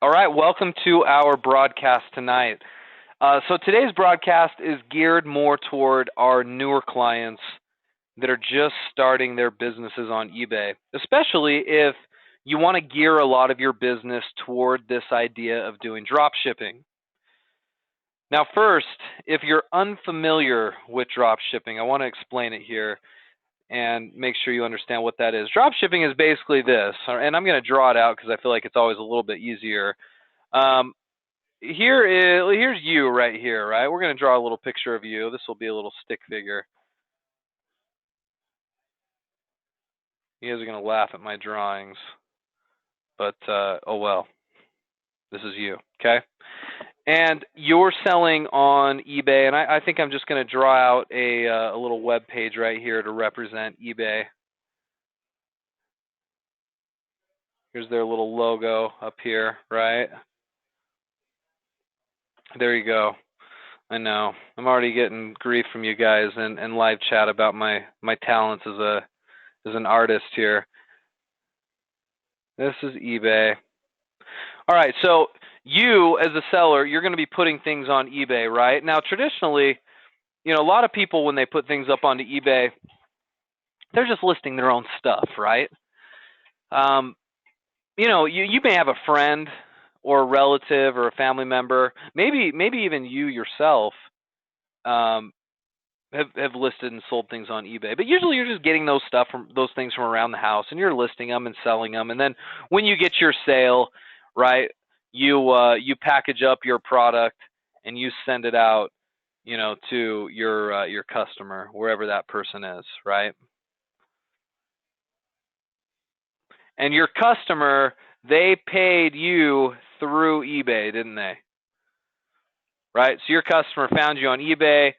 All right, welcome to our broadcast tonight. So today's broadcast is geared more toward our newer clients that are just starting their businesses on eBay, especially if you want to gear a lot of your business toward this idea of doing drop shipping. Now, first, if you're unfamiliar with drop shipping, I want to explain it here and make sure you understand what that is. Drop shipping is basically this, and I'm going to draw it out because I feel like it's always a little bit easier. Um, here's you right here, right? We're going to draw a little picture of you. This will be a little stick figure. You guys are going to laugh at my drawings, but oh well. This is you, okay? And you're selling on eBay, and I think I'm just going to draw out a little web page right here to represent eBay. Here's their little logo up here, right? There you go. I know. I'm already getting grief from you guys in live chat about my talents as an artist here. This is eBay. All right, so you as a seller, you're going to be putting things on eBay, right? Now, traditionally, a lot of people when they put things up onto eBay, they're just listing their own stuff, right? You may have a friend or a relative or a family member, maybe even you yourself, have listed and sold things on eBay. But usually you're just getting those things from around the house, and you're listing them and selling them. And then when you get your sale, right, you package up your product and you send it out, to your customer, wherever that person is, right? And your customer, they paid you through eBay, didn't they? Right? So your customer found you on eBay,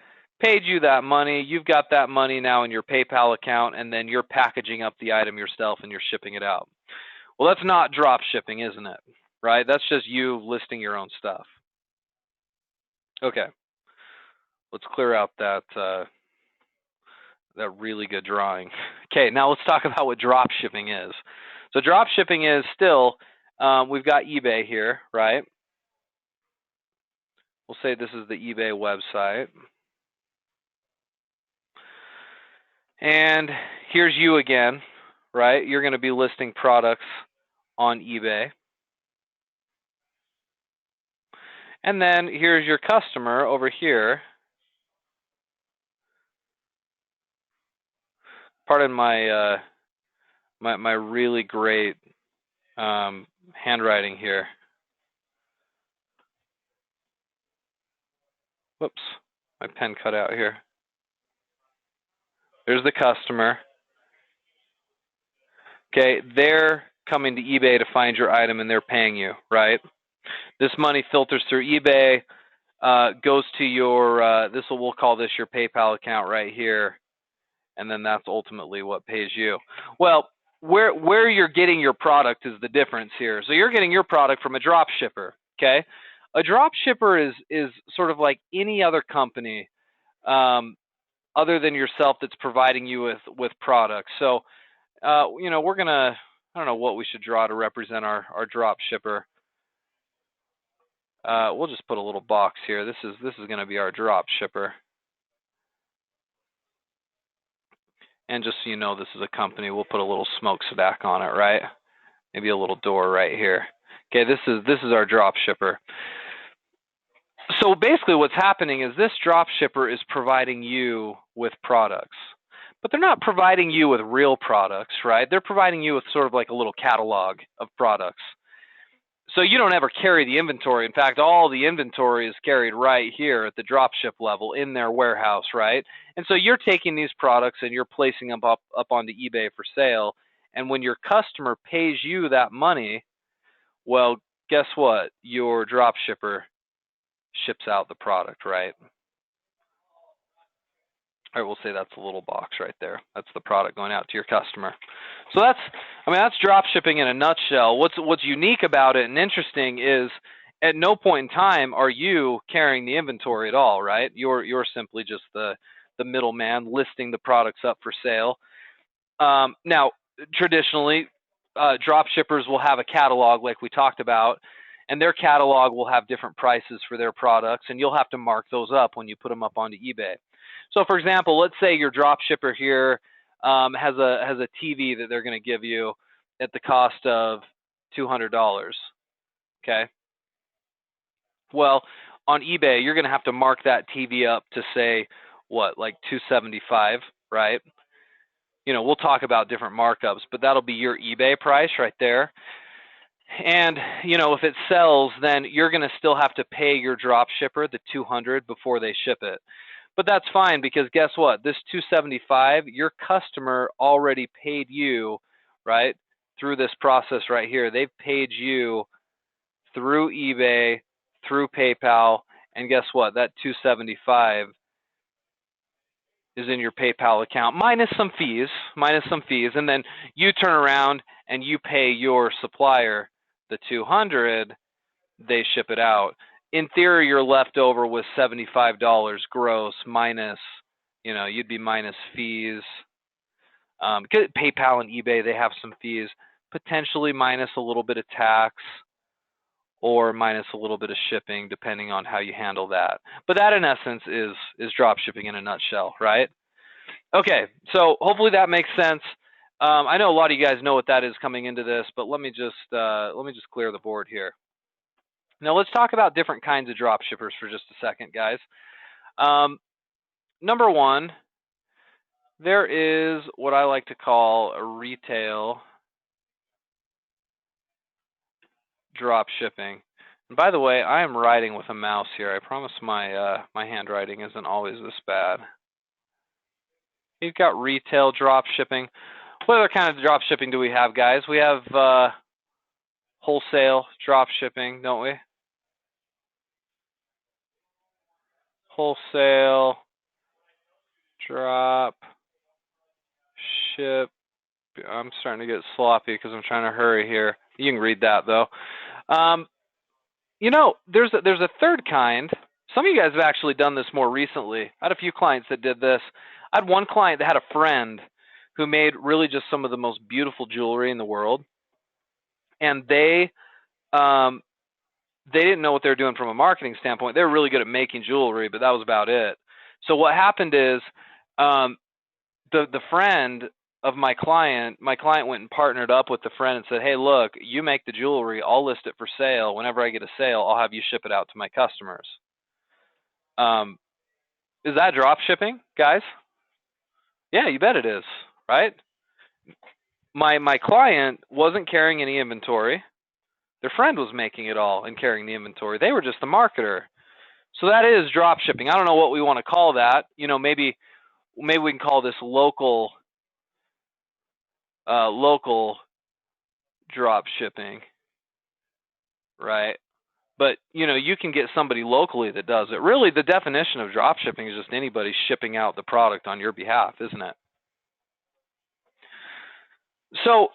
paid you that money, you've got that money now in your PayPal account, and then you're packaging up the item yourself and you're shipping it out. Well, that's not drop shipping, isn't it? Right? That's just you listing your own stuff. Okay. Let's clear out that really good drawing. Okay, now let's talk about what drop shipping is. So drop shipping is still, we've got eBay here, right? We'll say this is the eBay website. And here's you again, right? You're going to be listing products on eBay. And then here's your customer over here. Pardon my my really great handwriting here. Whoops, my pen cut out here. There's the customer. Okay, they're coming to eBay to find your item and they're paying you, right? This money filters through eBay, goes to your, we'll call this your PayPal account right here, and then that's ultimately what pays you. Well, where you're getting your product is the difference here. So you're getting your product from a drop shipper, okay? A drop shipper is sort of like any other company other than yourself that's providing you with products. So, we're going to, I don't know what we should draw to represent our drop shipper. We'll just put a little box here. This is going to be our drop shipper. And just so you know, this is a company. We'll put a little smokestack on it, right? Maybe a little door right here. Okay, this is our drop shipper. So basically what's happening is this drop shipper is providing you with products. But they're not providing you with real products, right? They're providing you with sort of like a little catalog of products. So you don't ever carry the inventory. In fact, all the inventory is carried right here at the dropship level in their warehouse, right? And so you're taking these products and you're placing them up onto eBay for sale. And when your customer pays you that money, well, guess what? Your drop shipper ships out the product, right? All right, we'll say that's a little box right there. That's the product going out to your customer. So that's drop shipping in a nutshell. What's unique about it and interesting is at no point in time are you carrying the inventory at all, right? You're simply just the middleman listing the products up for sale. Now, traditionally, drop shippers will have a catalog like we talked about, and their catalog will have different prices for their products, and you'll have to mark those up when you put them up onto eBay. So for example, let's say your drop shipper here has a TV that they're going to give you at the cost of $200. Okay. Well, on eBay, you're going to have to mark that TV up to say what, like $275, right? You know, we'll talk about different markups, but that'll be your eBay price right there. And, you know, if it sells, then you're going to still have to pay your drop shipper the $200 before they ship it. But that's fine, because guess what? This $275, your customer already paid you, right, through this process right here. They've paid you through eBay, through PayPal, and guess what? That $275 is in your PayPal account minus some fees, and then you turn around and you pay your supplier the $200. They ship it out. In theory, you're left over with $75 gross minus, you know, you'd be minus fees. PayPal and eBay, they have some fees, potentially minus a little bit of tax or minus a little bit of shipping, depending on how you handle that. But that, in essence, is drop shipping in a nutshell, right? Okay, so hopefully that makes sense. I know a lot of you guys know what that is coming into this, but let me just clear the board here. Now let's talk about different kinds of drop shippers for just a second, guys. Number one, there is what I like to call a retail drop shipping. And by the way, I am writing with a mouse here. I promise my handwriting isn't always this bad. You've got retail drop shipping. What other kind of drop shipping do we have, guys? We have wholesale drop shipping, don't we? Wholesale drop ship. I'm starting to get sloppy because I'm trying to hurry here. You can read that though. You know, there's a third kind. Some of you guys have actually done this more recently. I had a few clients that did this. I had one client that had a friend who made really just some of the most beautiful jewelry in the world, and they didn't know what they were doing from a marketing standpoint. They were really good at making jewelry, but that was about it. So what happened is the friend of my client went and partnered up with the friend and said, hey, look, you make the jewelry, I'll list it for sale. Whenever I get a sale, I'll have you ship it out to my customers. Is that drop shipping, guys? Yeah, you bet it is, right? My client wasn't carrying any inventory. Their friend was making it all and carrying the inventory. They were just the marketer. So that is drop shipping. I don't know what we want to call that. You know, maybe we can call this local drop shipping, right? But you know, you can get somebody locally that does it. Really, the definition of drop shipping is just anybody shipping out the product on your behalf, isn't it? So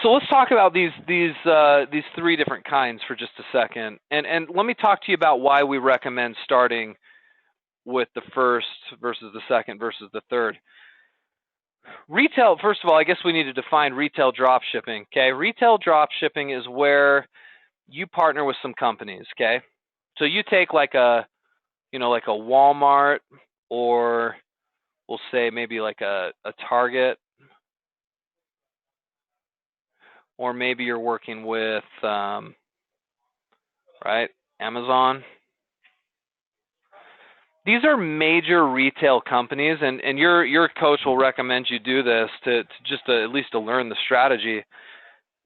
let's talk about these three different kinds for just a second, and let me talk to you about why we recommend starting with the first versus the second versus the third. Retail, first of all, I guess we need to define retail drop shipping. Okay, retail drop shipping is where you partner with some companies. Okay, so you take like a Walmart, or we'll say maybe like a Target, or maybe you're working with right, Amazon. These are major retail companies, and your coach will recommend you do this to at least to learn the strategy.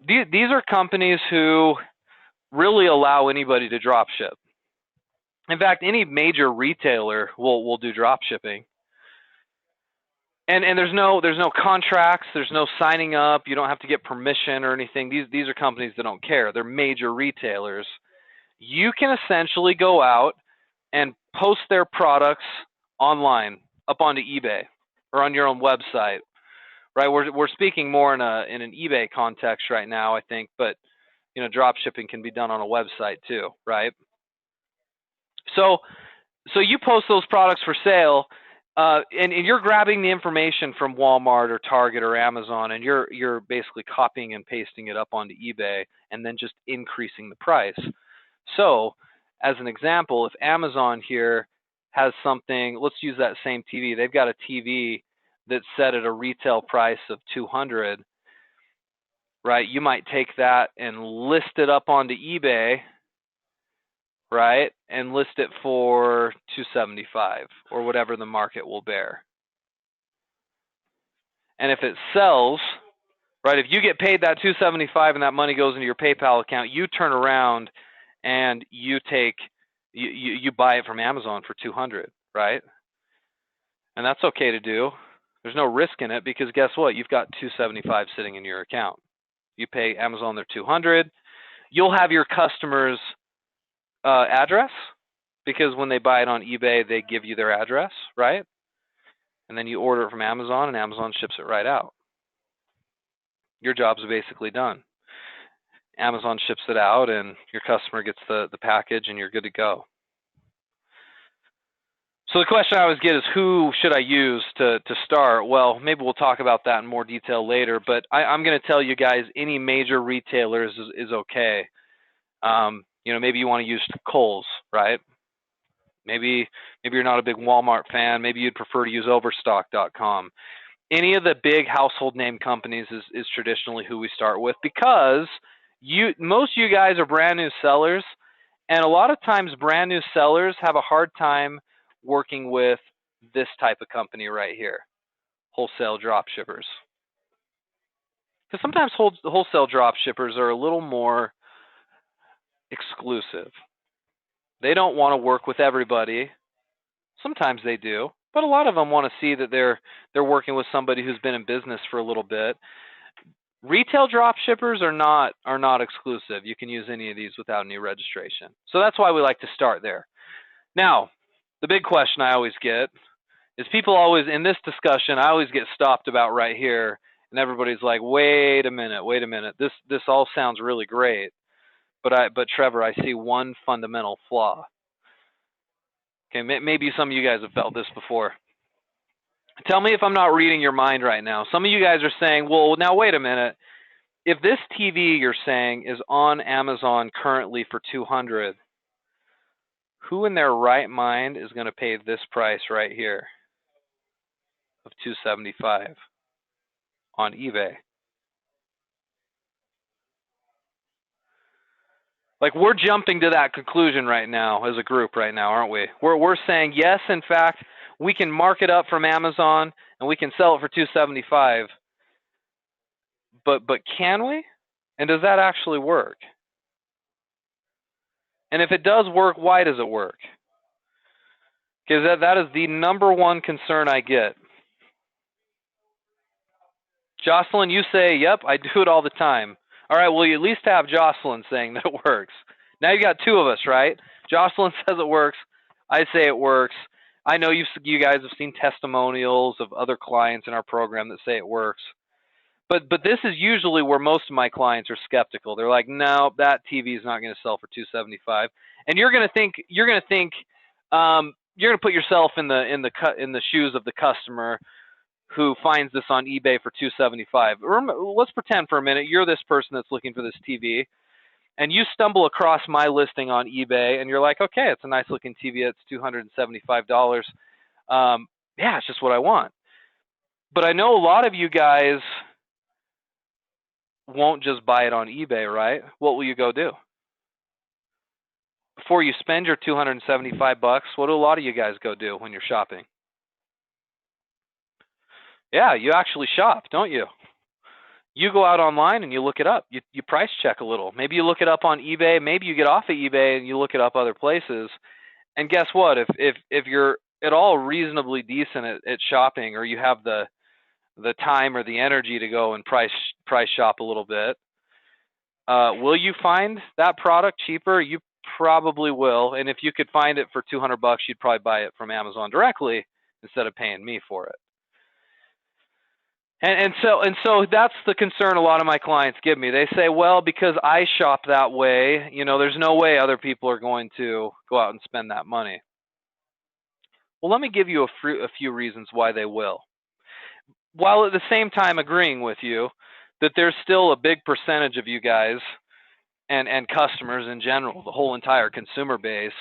These are companies who really allow anybody to drop ship. In fact, any major retailer will do drop shipping. And there's no contracts, there's no signing up, you don't have to get permission or anything. These are companies that don't care. They're major retailers. You can essentially go out and post their products online up onto eBay or on your own website, right? We're speaking more in an eBay context right now, I think, but you know, drop shipping can be done on a website too, right? So you post those products for sale, and you're grabbing the information from Walmart or Target or Amazon, and you're basically copying and pasting it up onto eBay, and then just increasing the price. So, as an example, if Amazon here has something, let's use that same TV. They've got a TV that's set at a retail price of 200, right? You might take that and list it up onto eBay, right? And list it for 275 or whatever the market will bear. And if it sells, right, if you get paid that 275 and that money goes into your PayPal account, you turn around and you buy it from Amazon for 200, right? And that's okay to do. There's no risk in it because guess what? You've got 275 sitting in your account. You pay Amazon their 200. You'll have your customer's address because when they buy it on eBay, they give you their address, right? And then you order it from Amazon and Amazon ships it right out. Your job's basically done. Amazon ships it out and your customer gets the package and you're good to go. So the question I always get is, who should I use to start? Well, maybe we'll talk about that in more detail later, but I'm going to tell you guys any major retailers is okay. Maybe you want to use Kohl's, right? Maybe you're not a big Walmart fan. Maybe you'd prefer to use Overstock.com. Any of the big household name companies is traditionally who we start with because most of you guys are brand new sellers, and a lot of times brand new sellers have a hard time working with this type of company right here, wholesale drop shippers. Because sometimes wholesale drop shippers are a little more exclusive. They don't want to work with everybody. Sometimes they do, but a lot of them want to see that they're working with somebody who's been in business for a little bit. Retail drop shippers are not exclusive. You can use any of these without any registration. So that's why we like to start there. Now, the big question I always get is people always, in this discussion, I always get stopped about right here, and everybody's like, wait a minute. This all sounds really great, but Trevor, I see one fundamental flaw. Okay, maybe some of you guys have felt this before. Tell me if I'm not reading your mind right now. Some of you guys are saying, well, now wait a minute. If this TV you're saying is on Amazon currently for 200, who in their right mind is going to pay this price right here of 275 on eBay? Like, we're jumping to that conclusion right now as a group right now, aren't we? We're saying, yes, in fact, we can mark it up from Amazon and we can sell it for 275. But can we? And does that actually work? And if it does work, why does it work? Because that is the number one concern I get. Jocelyn, you say, yep, I do it all the time. All right, well, you at least have Jocelyn saying that it works. Now you got two of us, right? Jocelyn says it works. I say it works. I know you guys have seen testimonials of other clients in our program that say it works. But this is usually where most of my clients are skeptical. They're like, no, that TV is not going to sell for $275. And you're going to put yourself in the shoes of the customer who finds this on eBay for $275. Let's pretend for a minute you're this person that's looking for this TV, and you stumble across my listing on eBay, and you're like, okay, it's a nice looking TV. It's $275. Yeah, it's just what I want. But I know a lot of you guys won't just buy it on eBay, right? What will you go do? Before you spend your $275, what do a lot of you guys go do when you're shopping? Yeah, you actually shop, don't you? You go out online and you look it up. You price check a little. Maybe you look it up on eBay. Maybe you get off of eBay and you look it up other places. And guess what? If you're at all reasonably decent at shopping, or you have the time or the energy to go and price shop a little bit, will you find that product cheaper? You probably will. And if you could find it for $200, you'd probably buy it from Amazon directly instead of paying me for it. And so that's the concern a lot of my clients give me. They say, well, because I shop that way, there's no way other people are going to go out and spend that money. Well, let me give you a few reasons why they will. While at the same time agreeing with you that there's still a big percentage of you guys, and customers in general, the whole entire consumer base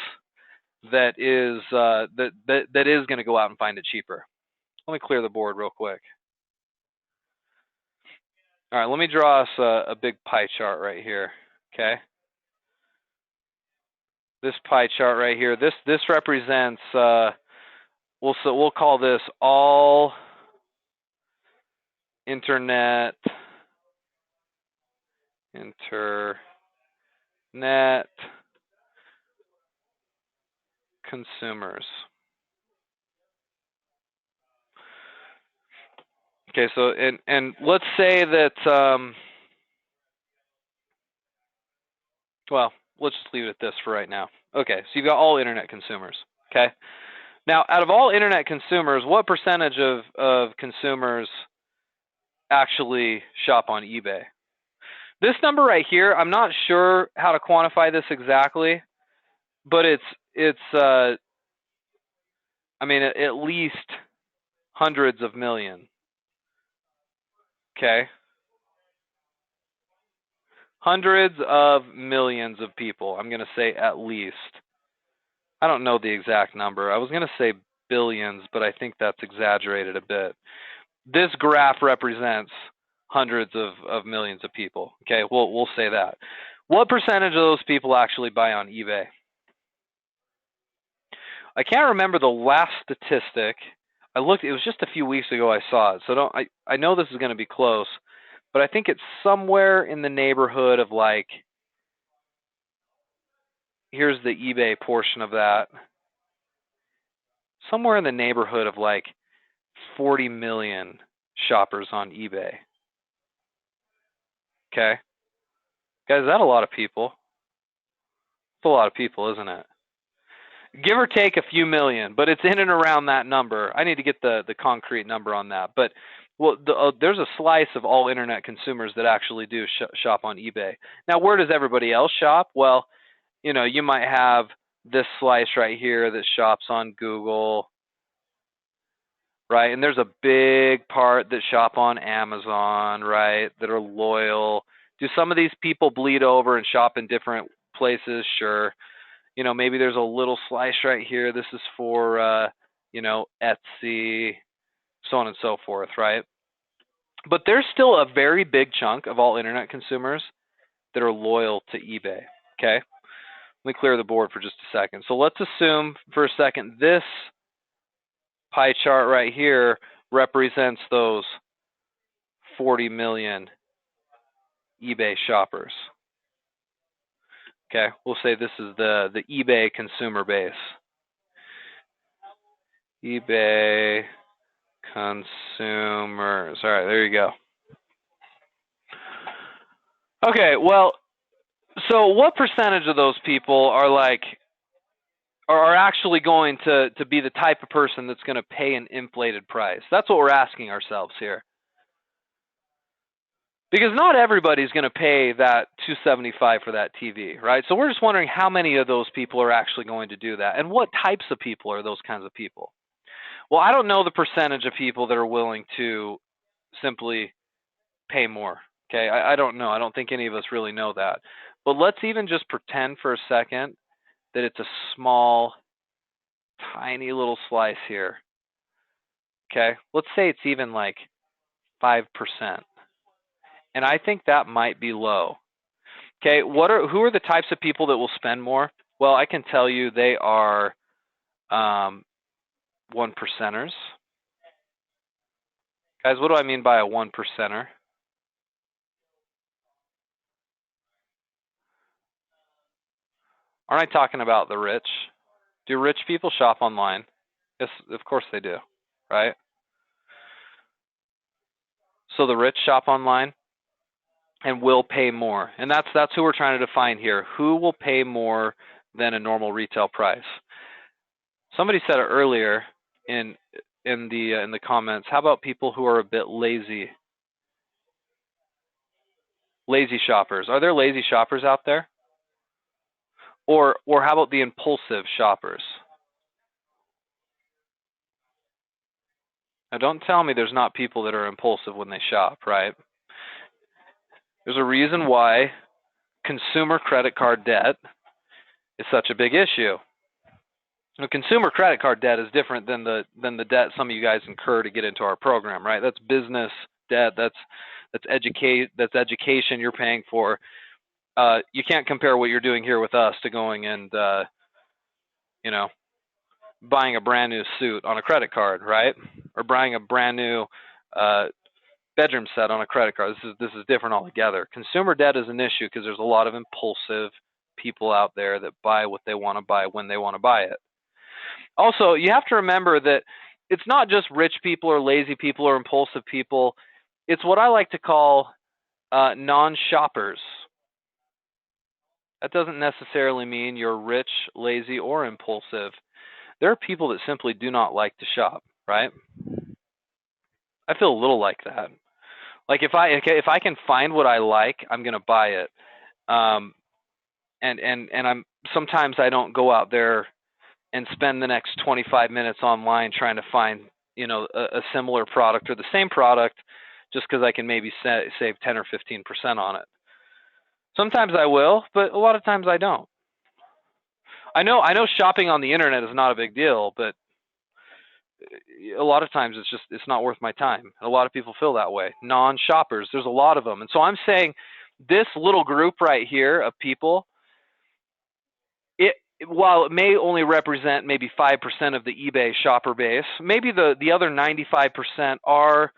that is that is going to go out and find it cheaper. Let me clear the board real quick. All right, let me draw us a big pie chart right here. Okay, this pie chart right here. This represents we'll call this all internet consumers. Okay, so and let's say that well, let's just leave it at this for right now. Okay, so you've got all internet consumers. Okay, now out of all internet consumers, what percentage of consumers actually shop on eBay? This number right here, I'm not sure how to quantify this exactly, but it's I mean at least hundreds of million. Okay, hundreds of millions of people. I'm going to say at least. I don't know the exact number. I was going to say billions, but I think that's exaggerated a bit. This graph represents hundreds of millions of people. Okay, we'll say that. What percentage of those people actually buy on eBay? I can't remember the last statistic. I looked. It was just a few weeks ago I saw it. So I know this is going to be close, but I think it's somewhere in the neighborhood of like. Here's the eBay portion of that. Somewhere in the neighborhood of like 40 million shoppers on eBay. Okay. Guys, is that a lot of people? It's a lot of people, isn't it? Give or take a few million, but it's in and around that number. I need to get the concrete number on that. But well, there's a slice of all internet consumers that actually do shop on eBay. Now, where does everybody else shop? Well, you know, you might have this slice right here that shops on Google, right? And there's a big part that shop on Amazon, right? That are loyal. Do some of these people bleed over and shop in different places? Sure. You know, maybe there's a little slice right here. This is for, you know, Etsy, so on and so forth, right? But there's still a very big chunk of all internet consumers that are loyal to eBay, okay? Let me clear the board for just a second. So let's assume for a second this pie chart right here represents those 40 million eBay shoppers. Okay, we'll say this is the eBay consumer base. eBay consumers. All right, there you go. Okay, well, so what percentage of those people are actually going to be the type of person that's going to pay an inflated price? That's what we're asking ourselves here. Because not everybody's going to pay that $275 for that TV, right? So we're just wondering how many of those people are actually going to do that, and what types of people are those kinds of people? Well, I don't know the percentage of people that are willing to simply pay more. Okay, I don't know. I don't think any of us really know that. But let's even just pretend for a second that it's a small, tiny little slice here. Okay, let's say it's even like 5%. And I think that might be low. Okay, who are the types of people that will spend more? Well, I can tell you they are 1%ers. Guys, what do I mean by a 1%er? Aren't I talking about the rich? Do rich people shop online? Yes, of course they do, right? So the rich shop online and will pay more. And that's who we're trying to define here. Who will pay more than a normal retail price? Somebody said it earlier in the comments. How about people who are a bit lazy? Lazy shoppers. Are there lazy shoppers out there? Or how about the impulsive shoppers? Now don't tell me there's not people that are impulsive when they shop, right? There's a reason why consumer credit card debt is such a big issue. Now, consumer credit card debt is different than the debt some of you guys incur to get into our program, right? That's business debt. That's education you're paying for. You can't compare what you're doing here with us to going and buying a brand new suit on a credit card, right? Or buying a brand new bedroom set on a credit card. This is different altogether. Consumer debt is an issue because there's a lot of impulsive people out there that buy what they want to buy when they want to buy it. Also, you have to remember that it's not just rich people or lazy people or impulsive people. It's what I like to call non-shoppers. That doesn't necessarily mean you're rich, lazy, or impulsive. There are people that simply do not like to shop, right? I feel a little like that. Like if I can find what I like, I'm going to buy it. And I'm sometimes I don't go out there and spend the next 25 minutes online trying to find a similar product or the same product just because I can maybe save 10 or 15% on it. Sometimes I will, but a lot of times I don't. I know shopping on the internet is not a big deal, but a lot of times it's not worth my time. A lot of people feel that way. Non-shoppers, there's a lot of them. And so I'm saying this little group right here of people, while it may only represent maybe 5% of the eBay shopper base, maybe the other 95% are,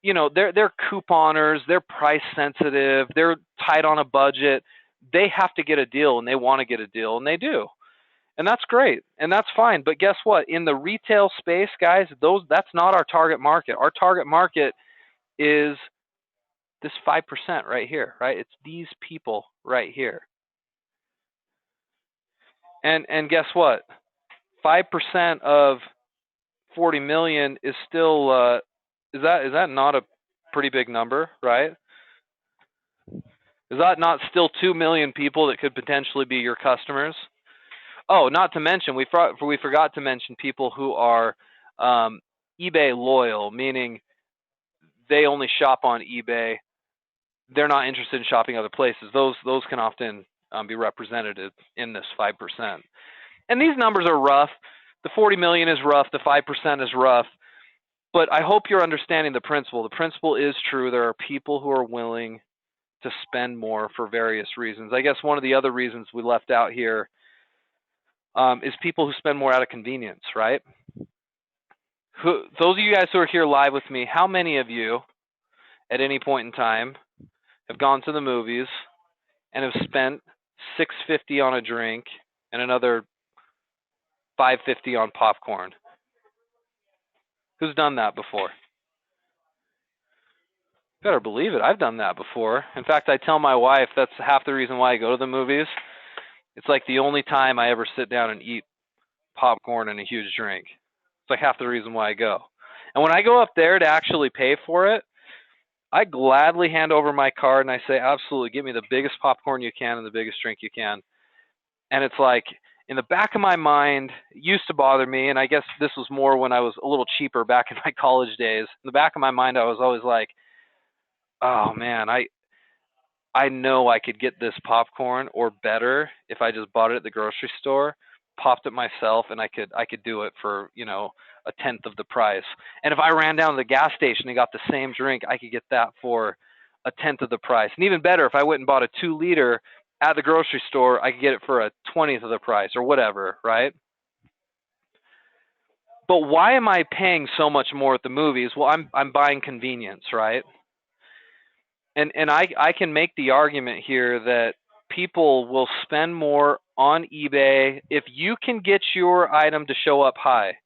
they're couponers, they're price sensitive, they're tight on a budget. They have to get a deal and they want to get a deal and they do. And that's great and that's fine. But guess what? In the retail space, guys, that's not our target market. Our target market is this 5% right here, right? It's these people right here. And guess what? 5% of 40 million is still is that not a pretty big number, right? Is that not still 2 million people that could potentially be your customers? Oh, not to mention we forgot to mention people who are eBay loyal, meaning they only shop on eBay. They're not interested in shopping other places. Those can often be represented in this 5%. And these numbers are rough. The 40 million is rough. The 5% is rough. But I hope you're understanding the principle. The principle is true. There are people who are willing to spend more for various reasons. I guess one of the other reasons we left out here is people who spend more out of convenience, right? Those of you guys who are here live with me, how many of you at any point in time have gone to the movies and have spent $6.50 on a drink and another $5.50 on popcorn? Who's done that before? Better believe it. I've done that before. In fact, I tell my wife that's half the reason why I go to the movies. It's like the only time I ever sit down and eat popcorn and a huge drink. It's like half the reason why I go. And when I go up there to actually pay for it, I gladly hand over my card and I say, absolutely, give me the biggest popcorn you can and the biggest drink you can. And it's like, in the back of my mind, it used to bother me, and I guess this was more when I was a little cheaper back in my college days. In the back of my mind, I was always like, oh man, I know I could get this popcorn or better if I just bought it at the grocery store, popped it myself, and I could do it for, a tenth of the price. And if I ran down to the gas station and got the same drink, I could get that for a tenth of the price. And even better, if I went and bought a 2-liter at the grocery store, I could get it for a 20th of the price or whatever, right? But why am I paying so much more at the movies? Well, I'm buying convenience, right? And I can make the argument here that people will spend more on eBay if you can get your item to show up high.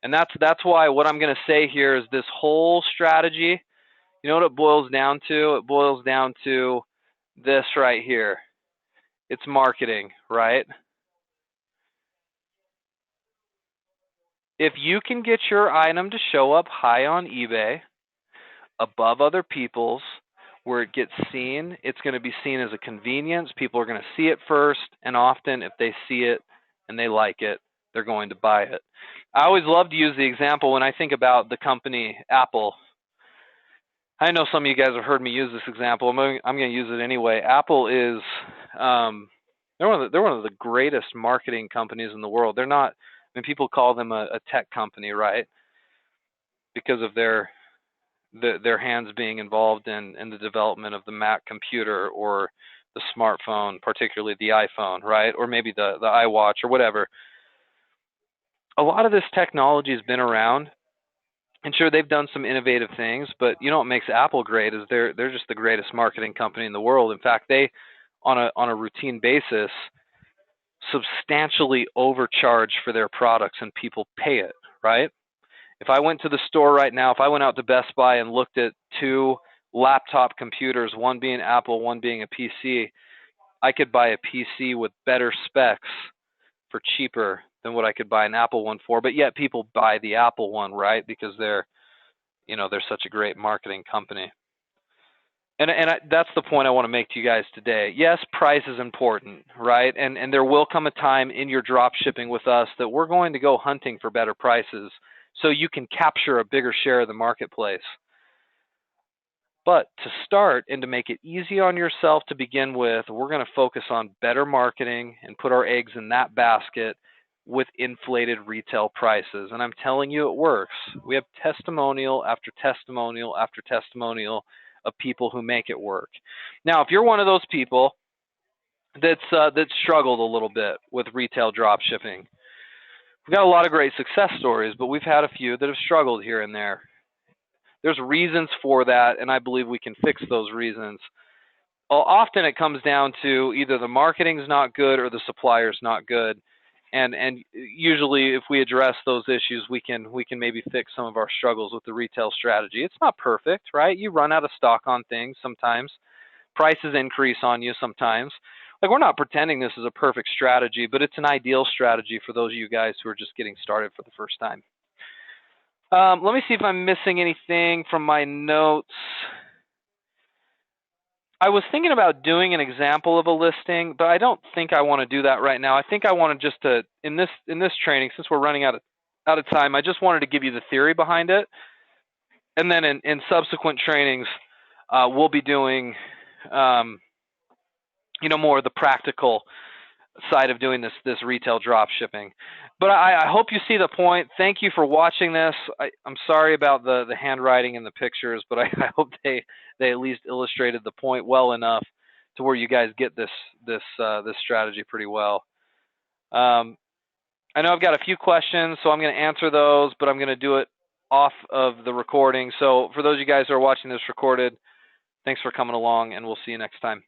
And that's why what I'm going to say here is this whole strategy, you know what it boils down to? It boils down to this right here. It's marketing, right? If you can get your item to show up high on eBay, above other people's, where it gets seen, it's going to be seen as a convenience. People are going to see it first, and often if they see it and they like it, they're going to buy it. I always love to use the example when I think about the company Apple. I know some of you guys have heard me use this example. I'm going to use it anyway. Apple is They're one of the greatest marketing companies in the world. They're not. I mean, people call them a tech company, right? Because of their hands being involved in the development of the Mac computer or the smartphone, particularly the iPhone, right? Or maybe the iWatch or whatever. A lot of this technology has been around, and sure, they've done some innovative things, but you know what makes Apple great is they're just the greatest marketing company in the world. In fact, they on a routine basis substantially overcharge for their products, and people pay it, right? If I went to the store right now, if I went out to Best Buy and looked at two laptop computers, one being Apple, one being a PC, I could buy a PC with better specs for cheaper than what I could buy an Apple one for. But yet people buy the Apple one, right? Because they're such a great marketing company. And that's the point I want to make to you guys today. Yes, price is important, right? And there will come a time in your drop shipping with us that we're going to go hunting for better prices so you can capture a bigger share of the marketplace. But to start and to make it easy on yourself to begin with, we're going to focus on better marketing and put our eggs in that basket with inflated retail prices. And I'm telling you, it works. We have testimonial after testimonial after testimonial of people who make it work. Now, if you're one of those people that's struggled a little bit with retail drop shipping, we've got a lot of great success stories, but we've had a few that have struggled here and there. There's reasons for that, and I believe we can fix those reasons. Often it comes down to either the marketing's not good or the supplier's not good. And usually if we address those issues, we can maybe fix some of our struggles with the retail strategy. It's not perfect, right? You run out of stock on things sometimes. Prices increase on you sometimes. Like, we're not pretending this is a perfect strategy, but it's an ideal strategy for those of you guys who are just getting started for the first time. Let me see if I'm missing anything from my notes. I was thinking about doing an example of a listing, but I don't think I want to do that right now. I think I want to just in this training, since we're running out of time, I just wanted to give you the theory behind it, and then in subsequent trainings, we'll be doing more of the practical side of doing this retail drop shipping. But I hope you see the point. Thank you for watching this. I'm sorry about the handwriting and the pictures, but I hope they at least illustrated the point well enough to where you guys get this strategy pretty well. I know I've got a few questions, so I'm going to answer those, but I'm going to do it off of the recording. So for those of you guys who are watching this recorded, thanks for coming along, and we'll see you next time.